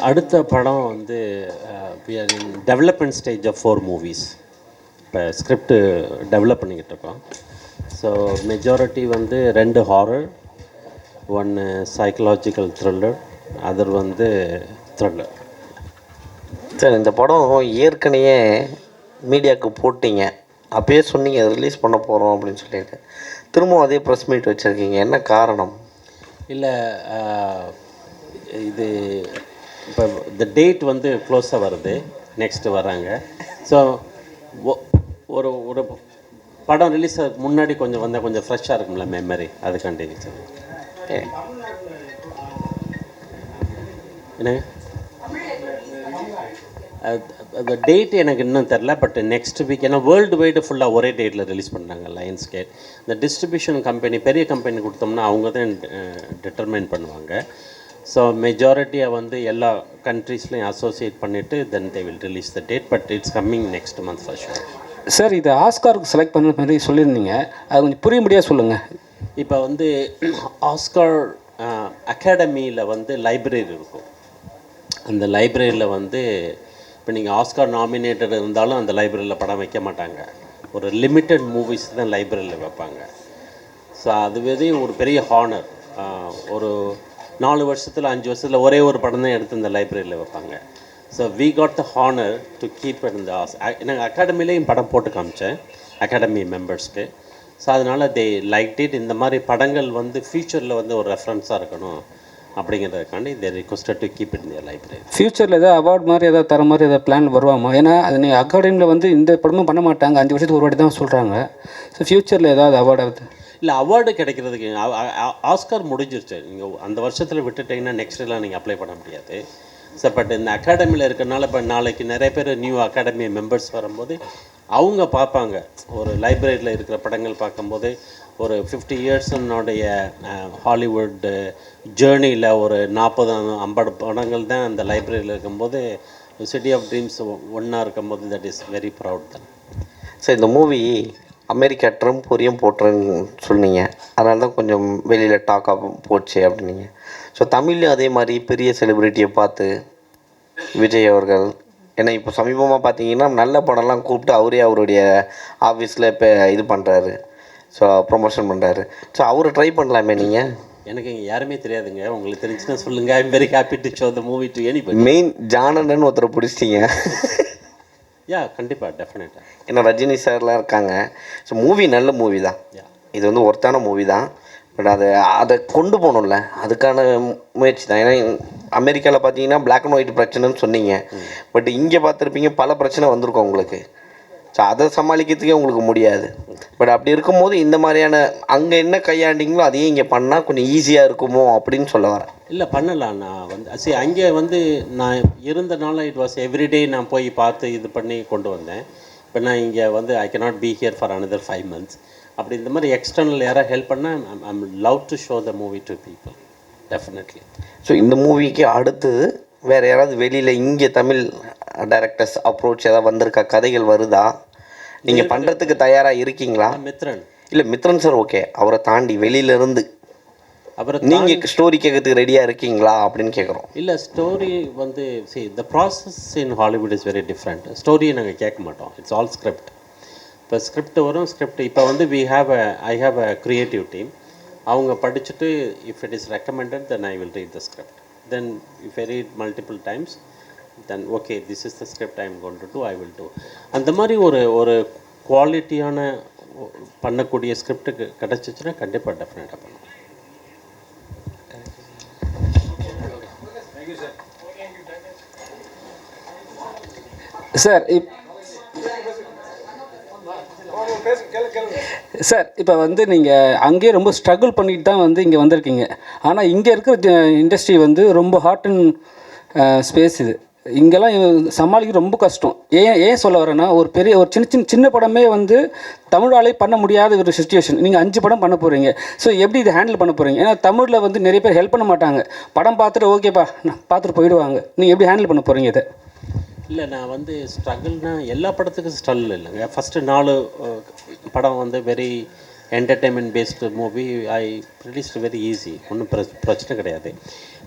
அடுத்த படம் வந்து we are in development stage of 4 movies. இப்போ ஸ்கிரிப்ட் டெவலப் பண்ணிக்கிட்டு இருக்கோம். ஸோ மெஜாரிட்டி வந்து 2 ஹாரர், 1 சைக்கலாஜிக்கல் த்ரில்லர், அதர் வந்து த்ரில்லர். சார் இந்த படம் ஏற்கனவே மீடியாவுக்கு போட்டிங்க, அப்பயே சொன்னீங்க ரிலீஸ் பண்ண போகிறோம் அப்படின்னு சொல்லிட்டு, திரும்பவும் அதே ப்ரெஸ் மீட் வச்சுருக்கீங்க, என்ன காரணம்? இல்லை, இது இப்போ இந்த டேட் வந்து க்ளோஸாக வருது, நெக்ஸ்ட்டு வராங்க. ஸோ ஒரு ஒரு படம் ரிலீஸ் ஆகிறதுக்கு முன்னாடி கொஞ்சம் வந்தால் கொஞ்சம் ஃப்ரெஷ்ஷாக இருக்கும்ல மெமரி, அதுக்காண்டி சார். என்னங்க அந்த டேட் எனக்கு இன்னும் தெரில, பட் நெக்ஸ்ட் வீக், ஏன்னா வேர்ல்டு வைடு ஃபுல்லாக ஒரே டேட்டில் ரிலீஸ் பண்ணுறாங்க லயன்ஸ் கேட். இந்த டிஸ்ட்ரிபியூஷன் கம்பெனி பெரிய கம்பெனி கொடுத்தோம்னா அவங்க தான் டிட்டர்மைன் பண்ணுவாங்க. ஸோ மெஜாரிட்டியாக வந்து எல்லா கண்ட்ரீஸ்லையும் அசோசியேட் பண்ணிவிட்டு then they will release the date, but it's coming next month for sure. Sir, இது ஆஸ்காருக்கு செலக்ட் பண்ண மாதிரி சொல்லியிருந்தீங்க, அது கொஞ்சம் புரியும்படியாக சொல்லுங்கள். இப்போ வந்து ஆஸ்கார் அகாடமியில் வந்து லைப்ரரி இருக்கும். அந்த லைப்ரரியில் வந்து இப்போ நீங்கள் ஆஸ்கார் நாமினேட்டட் இருந்தாலும் அந்த லைப்ரரியில் படம் வைக்க மாட்டாங்க. ஒரு லிமிட்டட் மூவிஸ் தான் லைப்ரரியில் வைப்பாங்க. ஸோ அதுவே ஒரு பெரிய ஹானர். ஒரு 4 வருஷத்தில் 5 வருஷத்தில் ஒரே ஒரு படம் தான் எடுத்து இந்த லைப்ரரியில் வைப்பாங்க. So we got the honour to keep it இந்த நாங்கள் அகாடமிலேயும் படம் போட்டு காமிச்சேன் அகாடமி மெம்பர்ஸ்க்கு. ஸோ அதனால் தே லைக் இட். இந்த மாதிரி படங்கள் வந்து ஃப்யூச்சரில் வந்து ஒரு ரெஃபரன்ஸாக இருக்கணும் அப்படிங்கிறதுக்காண்டி they requested to keep it in library. ஃப்யூச்சரில் ஏதாவது அவார்ட் மாதிரி ஏதாவது தர மாதிரி ஏதாவது பிளான் வருவாமா? ஏன்னா அது நீங்கள் அகாடமியில் வந்து இந்த படமும் பண்ண மாட்டாங்க, 5 வருஷத்துக்கு ஒரு வாட்டி தான் சொல்கிறாங்க. ஸோ ஃப்யூச்சரில் ஏதாவது அவார்டு? இல்லை, அவார்டு கிடைக்கிறதுக்கு ஆஸ்கார் முடிஞ்சிருச்சு. நீங்கள் அந்த வருஷத்தில் விட்டுட்டிங்கன்னா நெக்ஸ்ட்டெல்லாம் நீங்கள் அப்ளை பண்ண முடியாது. ஸோ பட் இந்த அகாடமியில் இருக்கிறனால இப்போ நாளைக்கு நிறைய பேர் நியூ அகாடமி மெம்பர்ஸ் வரும்போது அவங்க பார்ப்பாங்க. ஒரு லைப்ரரியில் இருக்கிற படங்கள் பார்க்கும்போது ஒரு 50 இயர்ஸுடைய ஹாலிவுட் ஜேர்னியில் ஒரு 40-50 படங்கள் தான் அந்த லைப்ரரியில் இருக்கும்போது சிட்டி ஆஃப் ட்ரீம்ஸ் ஒன்றா இருக்கும்போது தட் இஸ் வெரி ப்ரவுட் தான். சார், இந்த மூவி அமெரிக்கா ட்ரம்ப் வரையும் போட்டுறேன்னு சொன்னீங்க, அதனால தான் கொஞ்சம் வெளியில் டாக்காக போச்சு அப்படின்னீங்க. ஸோ தமிழ்லையும் அதே மாதிரி பெரிய செலிப்ரிட்டியை பார்த்து விஜய் அவர்கள், ஏன்னா இப்போ சமீபமாக பார்த்தீங்கன்னா நல்ல படம்லாம் கூப்பிட்டு அவரே அவருடைய ஆஃபீஸில் இப்போ இது பண்ணுறாரு, ஸோ ப்ரொமோஷன் பண்ணுறாரு. ஸோ அவரை ட்ரை பண்ணலாமே நீங்கள்? எனக்கு இங்கே யாருமே தெரியாதுங்க, உங்களுக்கு தெரிஞ்சுன்னா சொல்லுங்கள். I am very happy to show the movie to anybody. Main ஜானன்னு ஒருத்தரை பிடிச்சிட்டிங்க. யா, கண்டிப்பாக, டெஃபினட்டாக. ஏன்னா ரஜினி சார்லாம் இருக்காங்க. ஸோ மூவி நல்ல மூவி தான், இது வந்து ஒர்த்தான மூவி தான். பட் அதை கொண்டு போகணும்ல, அதுக்கான முயற்சி தான். ஏன்னா அமெரிக்காவில் பார்த்தீங்கன்னா பிளாக் அண்ட் ஒயிட் பிரச்சனைன்னு சொன்னீங்க, பட் இங்கே பார்த்துருப்பீங்க பல பிரச்சனை வந்திருக்கும் உங்களுக்கு. ஸோ அதை சமாளிக்கிறதுக்கே உங்களுக்கு முடியாது. பட் அப்படி இருக்கும்போது இந்த மாதிரியான அங்கே என்ன கையாண்டிங்களோ அதையே இங்கே பண்ணால் கொஞ்சம் ஈஸியாக இருக்குமோ அப்படின்னு சொல்ல வரேன். இல்லை, பண்ணலாம். நான் வந்து அங்கே வந்து நான் இருந்தனால இட் வாஸ் எவ்ரிடே நான் போய் பார்த்து இது பண்ணி கொண்டு வந்தேன். இப்போ நான் இங்கே வந்து I cannot be here for another 5 months. அப்படி இந்த மாதிரி எக்ஸ்டர்னல் யாராவது ஹெல்ப் பண்ணால் I'm love to show the movie to people, definitely. So இந்த மூவிக்கு அடுத்தது வேறு யாராவது வெளியில் இங்கே தமிழ் டைரக்டர்ஸ் அப்ரோச் ஏதாவது வந்திருக்கா, கதைகள் வருதா, நீங்கள் பண்ணுறதுக்கு தயாராக இருக்கீங்களா? மித்ரன் இல்லை, மித்ரன் சார் ஓகே, அவரை தாண்டி வெளியிலேருந்து அப்புறம் நீங்கள் ஸ்டோரி கேட்கறதுக்கு ரெடியாக இருக்கீங்களா அப்படின்னு கேட்குறோம். இல்லை, ஸ்டோரி வந்து the process in Hollywood is very different. ஸ்டோரியை நாங்கள் கேட்க மாட்டோம், இட்ஸ் ஆல் ஸ்கிரிப்ட். இப்போ ஸ்கிரிப்ட் வரும், ஸ்கிரிப்ட் இப்போ வந்து I have a creative team. அவங்க படிச்சுட்டு if it is recommended then I will read the script. Then if I read multiple times then okay this is the script I am going to do, I will do. அந்த மாதிரி ஒரு குவாலிட்டியான பண்ணக்கூடிய ஸ்கிரிப்டுக்கு கிடச்சிச்சுன்னா கண்டிப்பாக டெஃபினட்டாக பண்ணுவோம். சார், இப்போ வந்து நீங்கள் அங்கேயே ரொம்ப ஸ்ட்ரகிள் பண்ணிட்டு தான் வந்து இங்கே வந்திருக்கீங்க. ஆனால் இங்கே இருக்கிற இண்டஸ்ட்ரி வந்து ரொம்ப ஹாட் அண்ட் ஸ்பேஸ். இது இங்கெல்லாம் சமாளிக்க ரொம்ப கஷ்டம். ஏன் சொல்ல வரேன்னா, ஒரு சின்ன படமே வந்து தமிழாலே பண்ண முடியாத ஒரு சுச்சுவேஷன். நீங்கள் 5 படம் பண்ண போகிறீங்க. ஸோ எப்படி இதை ஹேண்டில் பண்ண போகிறீங்க? ஏன்னா தமிழில் வந்து நிறைய பேர் ஹெல்ப் பண்ண மாட்டாங்க. படம் பார்த்துட்டு ஓகேப்பா பார்த்துட்டு போயிடுவாங்க. நீங்கள் எப்படி ஹேண்டில் பண்ண போகிறீங்க இதை? இல்லை, நான் வந்து ஸ்ட்ரகிள்னால் எல்லா படத்துக்கும் ஸ்ட்ரகிள் இல்லைங்க. ஃபஸ்ட்டு 4 படம் வந்து வெரி என்டர்டெயின்மெண்ட் பேஸ்டு மூவி ஐ ரிலீஸ்ட் வெரி ஈஸி, ஒன்றும் பிரச்சனை கிடையாது.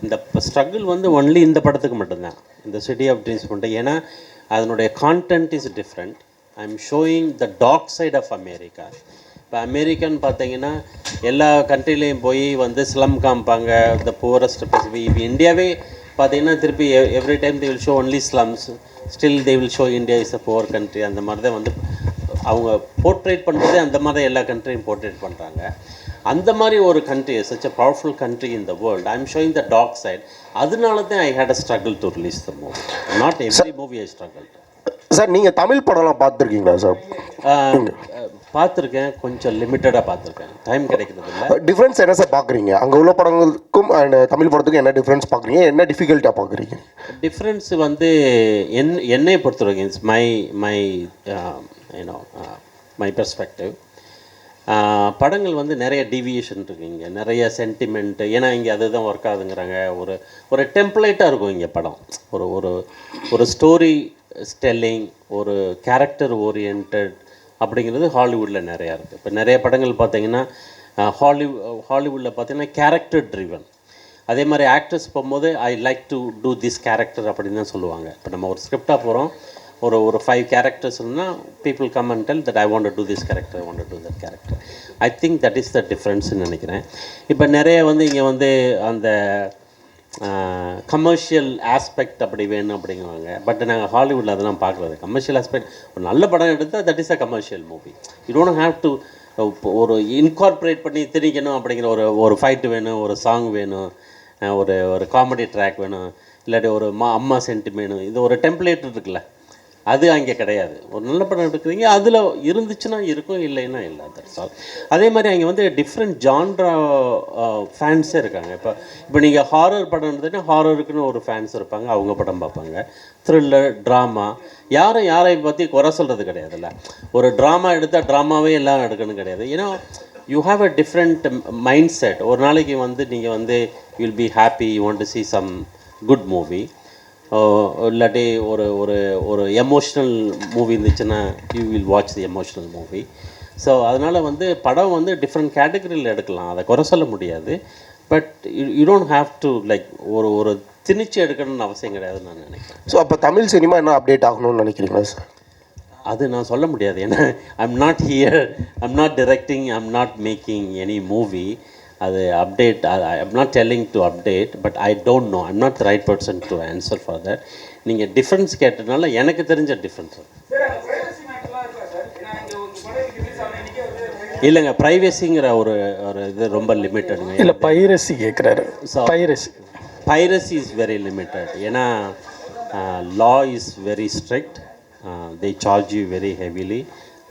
இந்த ஸ்ட்ரகிள் வந்து ஒன்லி இந்த படத்துக்கு மட்டும்தான், இந்த சிட்டி ஆஃப் ட்ரீம்ஸ் மட்டும். ஏன்னா அதனுடைய content is different. I am showing the dark side of America. இப்போ அமெரிக்கன் பார்த்தீங்கன்னா எல்லா கண்ட்ரிலையும் போய் வந்து ஸ்லம் காமிப்பாங்க, த புவரஸ்ட் பிளேஸ். இப்போ இந்தியாவே பார்த்தீங்கன்னா திருப்பி every time they will show only slums, still they will show India is a poor country. அந்த மாதிரி தான் வந்து அவங்க போர்ட்ரேட் பண்ணுறதே அந்த மாதிரி தான் எல்லா கண்ட்ரியும் போர்ட்ரேட் பண்ணுறாங்க. அந்த மாதிரி ஒரு country, such a powerful country in the world, I am showing the dark side. அதனால தான் I had a struggle to release the movie. Not every movie I struggle. Sir நீங்கள் தமிழ் படம்லாம் பார்த்துருக்கீங்களா சார்? பார்த்துருக்கேன், கொஞ்சம் லிமிட்டடாக பார்த்துருக்கேன், டைம் கிடைக்கிறது இல்லை. டிஃப்ரென்ஸ் என்ன சார் பார்க்குறீங்க? அங்கே உள்ள படங்களுக்கும் அண்ட் தமிழ் படத்துக்கும் என்ன டிஃப்ரென்ஸ் பார்க்குறீங்க, என்ன டிஃபிகல்ட்டாக பார்க்குறீங்க? டிஃப்ரென்ஸ் வந்து என்னை பொறுத்த வரைக்கும் it's my you know my perspective. படங்கள் வந்து நிறைய டீவியேஷன் இருக்குது இங்கே, நிறைய சென்டிமெண்ட்டு. ஏன்னா இங்கே அதுதான் ஒர்க் ஆகுதுங்கிறாங்க. ஒரு டெம்ப்ளேட்டாக இருக்கும் இங்கே படம். ஒரு ஸ்டோரி ஸ்டெல்லிங், ஒரு கேரக்டர் ஓரியன்ட் அப்படிங்கிறது ஹாலிவுட்டில் நிறையா இருக்குது. இப்போ நிறைய படங்கள் பார்த்தீங்கன்னா ஹாலிவுட்டில் பார்த்தீங்கன்னா கேரக்டர் ட்ரிவன். அதே மாதிரி ஆக்டர்ஸ் போகும்போது I like to do this character அப்படின்னு தான் சொல்லுவாங்க. இப்போ நம்ம ஒரு ஸ்கிரிப்டாக போகிறோம், ஒரு 5 கேரக்டர்ஸ்னால் people come and tell that I want to do this character, I want to do that character. I think that is the டிஃப்ரென்ஸ்னு நினைக்கிறேன். இப்போ நிறைய வந்து இங்கே வந்து அந்த கமர்ஷியல் ஆஸ்பெக்ட் அப்படி வேணும் அப்படிங்குவாங்க. பட் நாங்கள் ஹாலிவுட்டில் அதெல்லாம் பார்க்குறது கமர்ஷியல் ஆஸ்பெக்ட். ஒரு நல்ல படம் எடுத்தால் that is a commercial movie. You don't have to ஒரு இன்கார்பரேட் பண்ணி திணிக்கணும் அப்படிங்கிற ஒரு ஃபைட்டு வேணும், ஒரு சாங் வேணும், ஒரு காமெடி ட்ராக் வேணும், இல்லாட்டி ஒரு அம்மா சென்டிமெண்ட், இது ஒரு டெம்ப்ளேட் இருக்குல்ல, அது அங்கே கிடையாது. ஒரு நல்ல படம் எடுக்கிறீங்க, அதில் இருந்துச்சுன்னா இருக்கும், இல்லைன்னா இல்லை. That's all. அதே மாதிரி அங்கே வந்து டிஃப்ரெண்ட் ஜான்ரா ஃபேன்ஸே இருக்காங்க. இப்போ நீங்கள் ஹாரர் படம் எடுத்துகிட்டா ஹாரருக்குன்னு ஒரு ஃபேன்ஸ் இருப்பாங்க, அவங்க படம் பார்ப்பாங்க. த்ரில்லர், ட்ராமா, யாரை பற்றி குறை சொல்கிறது கிடையாதுல்ல. ஒரு ட்ராமா எடுத்தால் ட்ராமாவே எல்லாம் எடுக்கணும் கிடையாது. ஏன்னா you have a different mind set. ஒரு நாளைக்கு வந்து நீங்கள் வந்து you will be happy, you want to see some good movie, இல்லாட்டி ஒரு எமோஷ்னல் மூவி இருந்துச்சுன்னா you will watch the emotional movie. So அதனால் வந்து படம் வந்து டிஃப்ரெண்ட் கேட்டகரியில் எடுக்கலாம், அதை குறை சொல்ல முடியாது. But you don't have to like ஒரு திணிச்சு எடுக்கணும்னு அவசியம் கிடையாதுன்னு நான் நினைக்கிறேன். ஸோ அப்போ தமிழ் சினிமா என்ன அப்டேட் ஆகணும்னு நினைக்கிறீங்களா சார்? அது நான் சொல்ல முடியாது. ஏன்னா I'm not here, I'm not directing, I'm not making any movie. அது update, I'm not telling to update, but I don't know, I'm not the right person to answer for that. நீங்கள் difference கேட்டதுனால எனக்கு தெரிஞ்ச difference இல்லைங்க. ப்ரைவசிங்கிற ஒரு இது ரொம்ப லிமிட்டடுங்க. இல்லை பைரசி கேட்குறாரு. Piracy is very limited. ஏன்னா law is very strict, they charge you very heavily.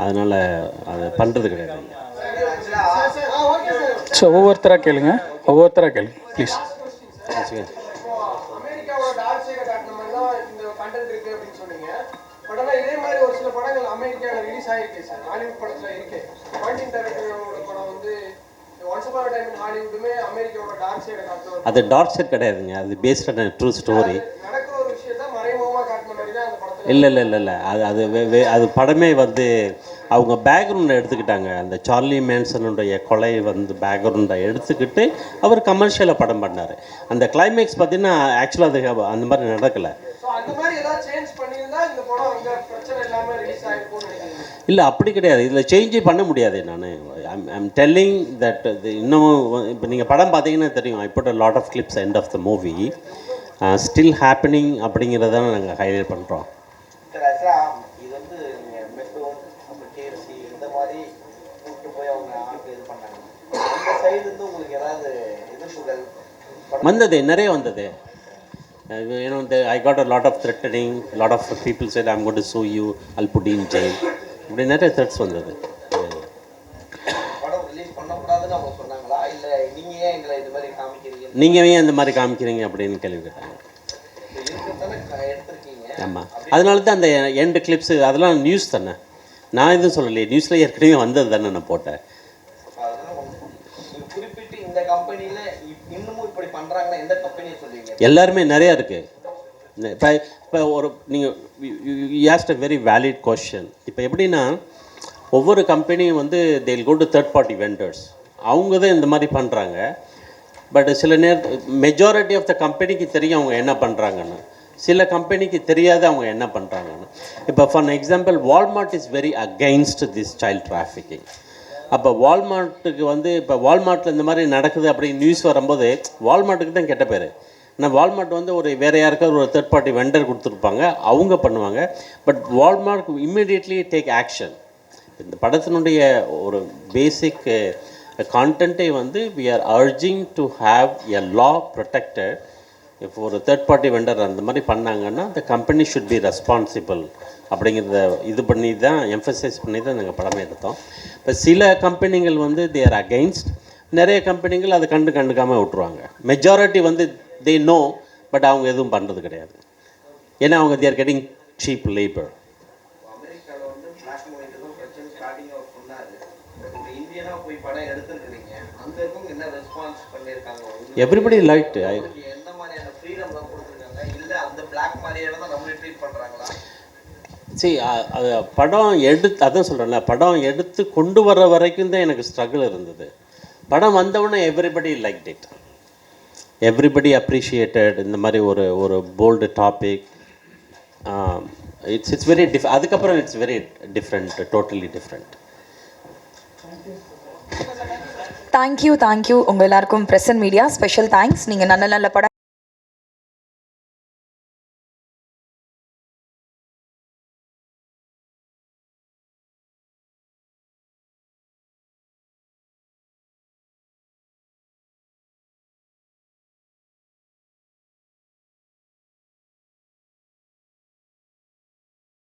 அதனால் அது பண்ணுறது கிடையாது. ஸோ ஒவ்வொருத்தராக கேளுங்க ப்ளீஸ். அமெரிக்காவோட டார்க் சைடை காட்டின மாதிரி தான் இந்த கண்டென்ட் இருக்கு அப்படின்னு சொன்னீங்க. பட் ஆனால் இதே மாதிரி ஒரு சில படங்கள் அமெரிக்காவில் ரிலீஸ் ஆகிருக்கு சார், ஹாலிவுட் படத்தில் இருக்கு. குவென்டின் டாரண்டினோட படம் வந்து once upon a time in ஹாலிவுட்டுமே அமெரிக்காவோட டார்க் சைடை காட்டுற அது டார்க் சைட் கிடையாதுங்க, அது பேஸ்ட் ஆன் ட்ரூ ஸ்டோரி. நடக்கிற ஒரு விஷயத்தை மறைமுகமாக காட்டின மாதிரி தான் அந்த படத்தில். இல்லை அது படமே வந்து அவங்க பேக்ரவுண்டை எடுத்துக்கிட்டாங்க. அந்த சார்லி மேன்சனுடைய கொலை வந்து பேக்ரவுண்டை எடுத்துக்கிட்டு அவர் கமர்ஷியலாக படம் பண்ணார். அந்த கிளைமேக்ஸ் பார்த்தீங்கன்னா ஆக்சுவலாக அது அந்த மாதிரி நடக்கலை. அந்த மாதிரி ஏதாவது சேஞ்ச் பண்ணியிருந்தா இந்த படம் இந்த பிரச்சனை இல்லாமல் ரிலீஸ் ஆகிருக்கும்னு நினைக்கிறீங்க? இல்லை அப்படி கிடையாது, இதில் சேஞ்சே பண்ண முடியாது. நான் ஐம் டெல்லிங் தட் இன்னமும் இப்போ நீங்கள் படம் பார்த்தீங்கன்னா தெரியும், I put a lot of clips end of the movie, still happening அப்படிங்கிறத நாங்கள் ஹைலைட் பண்ணுறோம். இது வந்து மெட்ரோன் கேஎஃப்சி இந்த மாதிரி கூப்பிட்டு போய் அவங்க ஆட்கள் இது பண்ணாங்க. இந்த சைடுலேருந்து உங்களுக்கு ஏதாவது எதிர்ப்புகள் வந்தது, நிறைய வந்தது. ஏன்னா I got a lot of threatening, lot of people said I'm going to sue you, I'll put you in jail. இப்படி நிறைய த்ரெட்ஸ் வந்தது. படம் ரிலீஸ் பண்ணக்கூடாதுன்னு அவங்க சொன்னாங்களா, இல்லை நீங்கள் ஏன் எங்களை இது மாதிரி காமிக்கிறீங்க, நீங்கள் ஏன் இந்த மாதிரி காமிக்கிறீங்க அப்படின்னு கேள்வி கேட்டாங்க. எடுத்துருக்கீங்க? ஆமாம், அதனால தான் அந்த எண்டு கிளிப்ஸு அதெல்லாம் நியூஸ் தானே, நான் எதுவும் சொல்லலையே, நியூஸில் ஏற்கனவே வந்தது தானே நான் போட்டேன். குறிப்பிட்டு இந்த கம்பெனியில் இன்னமும் இப்படி பண்ணுறாங்கன்னா எந்த கம்பெனியை சொல்லுவீங்க? எல்லாருமே நிறையா இருக்குது. இப்போ ஒரு நீங்கள் asked a very valid question. இப்போ எப்படின்னா ஒவ்வொரு கம்பெனியும் வந்து they'll go to third party vendors, அவங்க தான் இந்த மாதிரி பண்ணுறாங்க. பட் சில மெஜாரிட்டி ஆஃப் த கம்பெனிக்கு தெரியும் அவங்க என்ன பண்ணுறாங்கன்னு, சில கம்பெனிக்கு தெரியாத அவங்க என்ன பண்ணுறாங்கன்னு. இப்போ for example Walmart is very against this child trafficking. அப்போ வால்மார்ட்டுக்கு வந்து இப்போ வால்மார்ட்டில் இந்த மாதிரி நடக்குது அப்படின்னு நியூஸ் வரும்போது வால்மார்ட்டுக்கு தான் கெட்ட பேர். ஆனால் வால்மார்ட் வந்து ஒரு வேறு யாருக்காவது ஒரு தேர்ட் பார்ட்டி வெண்டர் கொடுத்துருப்பாங்க, அவங்க பண்ணுவாங்க. But Walmart immediately take action. இந்த படத்தினுடைய ஒரு பேசிக் கான்டென்ட்டே வந்து we are urging to have a law protected. இப்போ ஒரு தேர்ட் பார்ட்டி வெண்டர் அந்த மாதிரி பண்ணாங்கன்னா the company should be responsible அப்படிங்கிறத இது பண்ணி தான் எம்ஃபசைஸ் பண்ணி தான் நாங்கள் படமே எடுத்தோம். இப்போ சில கம்பெனிகள் வந்து they are against, நிறைய கம்பெனிகள் அதை கண்டுக்காமல் விட்ருவாங்க. மெஜாரிட்டி வந்து they know, பட் அவங்க எதுவும் பண்ணுறது கிடையாது. ஏன்னா அவங்க they are getting cheap labor. அமெரிக்காவில் வந்து பிளாக் அண்ட் ஒயிட்டுக்கும் பிரச்சனை ஸ்டார்டிங்காக சொன்னார். இப்போ இந்தியனாக போய் படம் எடுத்துருக்கீங்க, அந்த இருக்கும் என்ன ரெஸ்பான்ஸ் பண்ணியிருக்காங்க? Everybody liked it. எந்த மாதிரியான ஃப்ரீடம்லாம் கொடுத்துருக்காங்க, இல்லை அந்த பிளாக் மாதிரியே தான் நம்மளே ட்ரீட் பண்ணுறாங்களா? சரி, அது படம் அதான் சொல்கிறேன்ல, படம் எடுத்து கொண்டு வர வரைக்கும் தான் எனக்கு ஸ்ட்ரகிள் இருந்தது. படம் வந்தவுடனே everybody liked it, everybody appreciated. இந்த மாதிரி ஒரு போல்டு டாபிக், இட்ஸ் வெரி அதுக்கப்புறம் it's very different, totally different. Thank you உங்கள் எல்லாருக்கும் பிரசன்ட் மீடியா ஸ்பெஷல் தேங்க்ஸ். நீங்கள் நல்ல நல்ல படம்